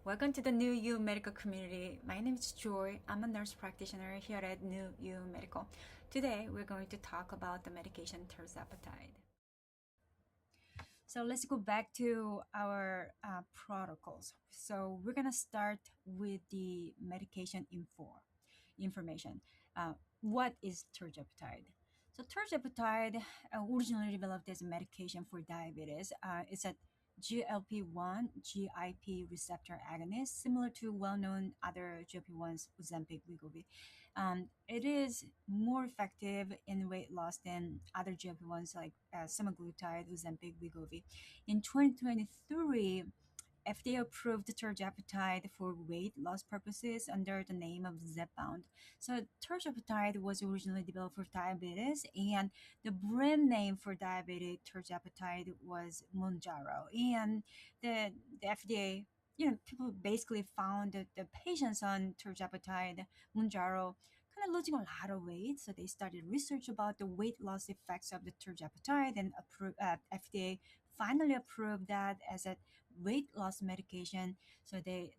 Welcome to the New You Medical community. My name is Joy. I'm a nurse practitioner here at New You Medical. Today, we're going to talk about the medication Tirzepatide. So let's go back to our protocols. So we're gonna start with the medication information. What is Tirzepatide? So Tirzepatide, originally developed as a medication for diabetes. It's a GLP-1 GIP receptor agonist, similar to well-known other GLP-1s, Ozempic, Wegovy. It is more effective in weight loss than other GLP-1s like semaglutide, Ozempic, Wegovy. In 2023, FDA approved tirzepatide for weight loss purposes under the name of Zepbound. So tirzepatide was originally developed for diabetes, and the brand name for diabetic tirzepatide was Mounjaro. And the FDA, people basically found that the patients on tirzepatide, Mounjaro, kind of losing a lot of weight. So they started research about the weight loss effects of the tirzepatide, and FDA finally approved that as a weight loss medication. So the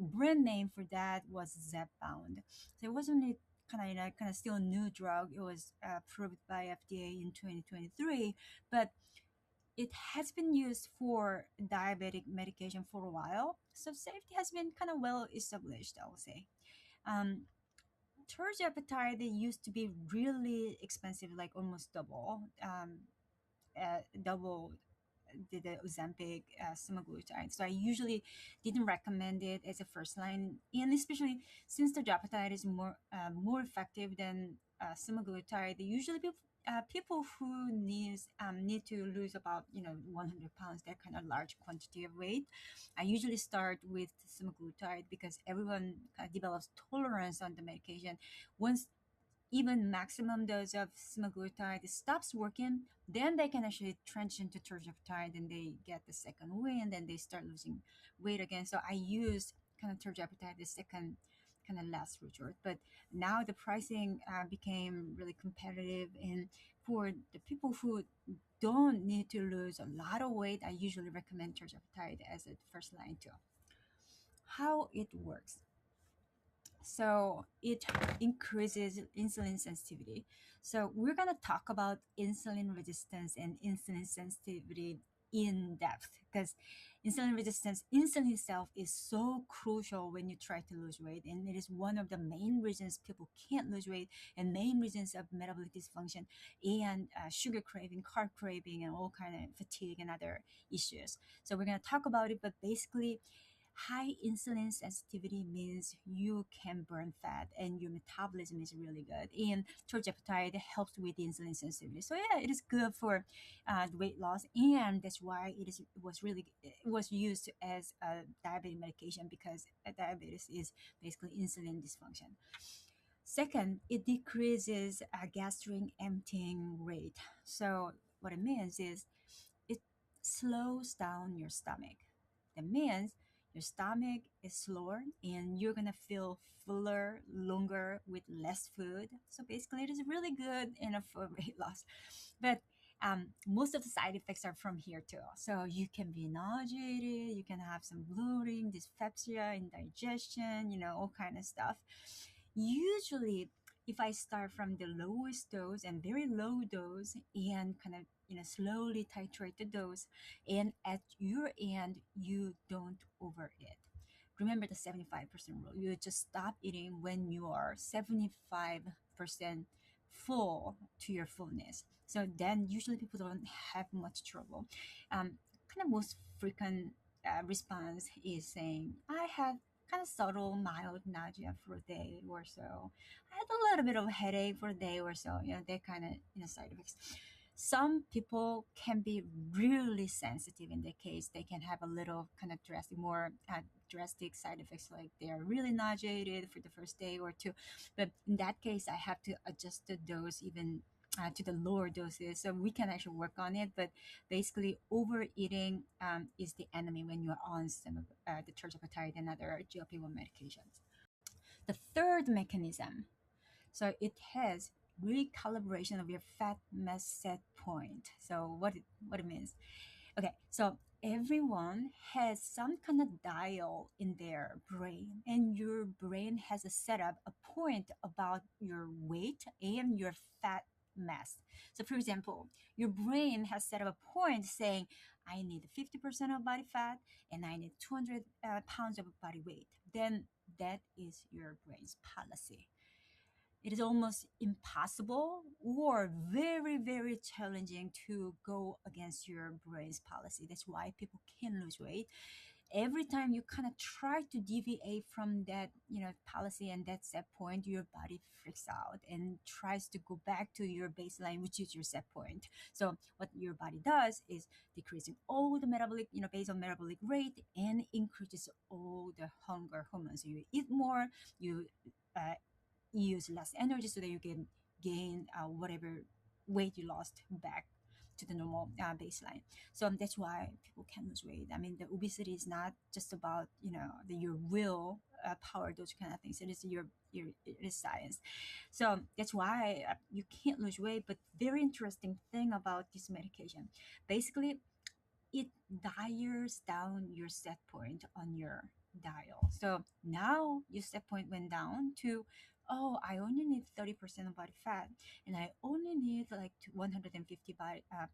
brand name for that was Zepbound. So it wasn't really kind of still a new drug. It was approved by FDA in 2023, but it has been used for diabetic medication for a while. So safety has been kind of well established, I would say. Um, Tirzepatide used to be really expensive, like almost double the Ozempic, semaglutide. So I usually didn't recommend it as a first line, and especially since the tirzepatide is more effective than semaglutide. Usually people who need to lose about 100 pounds, that kind of large quantity of weight. I usually start with semaglutide because everyone kind of develops tolerance on the medication. Once even maximum dose of semaglutide stops working, then they can actually transition to tirzepatide and they get the second wind and they start losing weight again. So I use kind of tirzepatide the second kind of last resort. But now the pricing became really competitive, and for the people who don't need to lose a lot of weight, I usually recommend tirzepatide as a first line too. How it works. So it increases insulin sensitivity. So we're going to talk about insulin resistance and insulin sensitivity in depth, because insulin itself is so crucial when you try to lose weight, and it is one of the main reasons people can't lose weight and main reasons of metabolic dysfunction and sugar craving, carb craving, and all kind of fatigue and other issues. So we're going to talk about it, but basically high insulin sensitivity means you can burn fat and your metabolism is really good. And tirzepatide helps with the insulin sensitivity. So yeah, it is good for weight loss, and that's why it was used as a diabetic medication, because diabetes is basically insulin dysfunction. Second, it decreases gastric emptying rate. So what it means is it slows down your stomach. That means your stomach is slower and you're gonna feel fuller longer with less food. So basically, it is really good enough for weight loss. But most of the side effects are from here too. So you can be nauseated, you can have some bloating, dyspepsia, indigestion, all kind of stuff. Usually, if I start from the lowest dose and very low dose and kind of slowly titrate the dose, and at your end you don't overeat. Remember the 75% rule. You just stop eating when you are 75% full to your fullness. So then usually people don't have much trouble. Kind of most frequent response is saying, I had kind of subtle mild nausea for a day or so. I had a little bit of headache for a day or so. That kind of side effects. Some people can be really sensitive in their case. They can have a little kind of more drastic side effects, like they are really nauseated for the first day or two. But in that case, I have to adjust the dose even to the lower doses. So we can actually work on it. But basically, overeating is the enemy when you're on some the tirzepatide and other GLP-1 medications. The third mechanism, so it has recalibration of your fat mass set point. So what it means? Okay, so everyone has some kind of dial in their brain, and your brain has a setup, a point about your weight and your fat mass. So for example, your brain has set up a point saying, I need 50% of body fat and I need 200 pounds of body weight. Then that is your brain's policy. It is almost impossible or very, very challenging to go against your brain's policy. That's why people can lose weight. Every time you kind of try to deviate from that, policy and that set point, your body freaks out and tries to go back to your baseline, which is your set point. So what your body does is decreasing all the metabolic, basal metabolic rate, and increases all the hunger hormones. So you eat more, you uh, use less energy so that you can gain whatever weight you lost back to the normal baseline. So that's why people can lose weight. I mean, the obesity is not just about your will power, those kind of things. It is it is science. So that's why you can't lose weight. But very interesting thing about this medication, basically it dials down your set point on your dial. So now your set point went down to, oh, I only need 30% of body fat and I only need like 150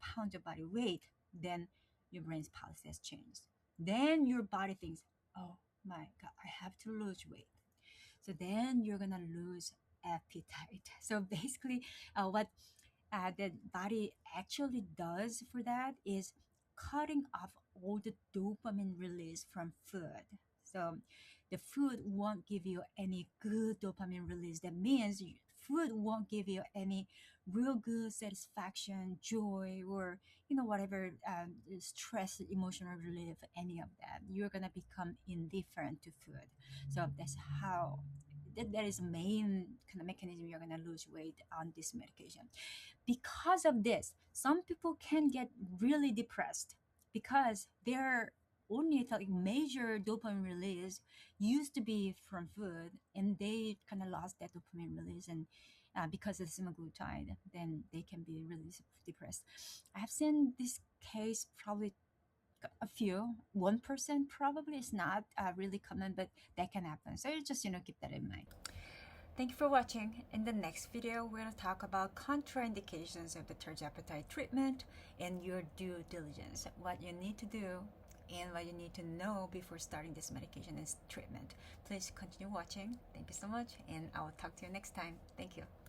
pounds of body weight. Then your brain's policy has changed. Then your body thinks, oh my God, I have to lose weight. So then you're going to lose appetite. So basically, what the body actually does for that is cutting off all the dopamine release from food. So the food won't give you any good dopamine release. That means food won't give you any real good satisfaction, joy, or whatever stress, emotional relief, any of that. You're gonna become indifferent to food. So that's how. That is the main kind of mechanism you're gonna lose weight on this medication. Because of this, some people can get really depressed because their only like major dopamine release used to be from food, and they kind of lost that dopamine release, and because of semaglutide, then they can be really depressed. I've seen this case probably a few 1% probably. Is not really common, but that can happen. So you just keep that in mind. Thank you for watching. In the next video, we're going to talk about contraindications of the tirzepatide treatment and your due diligence, what you need to do and what you need to know before starting this medication and treatment. Please continue watching. Thank you so much, and I will talk to you next time. Thank you.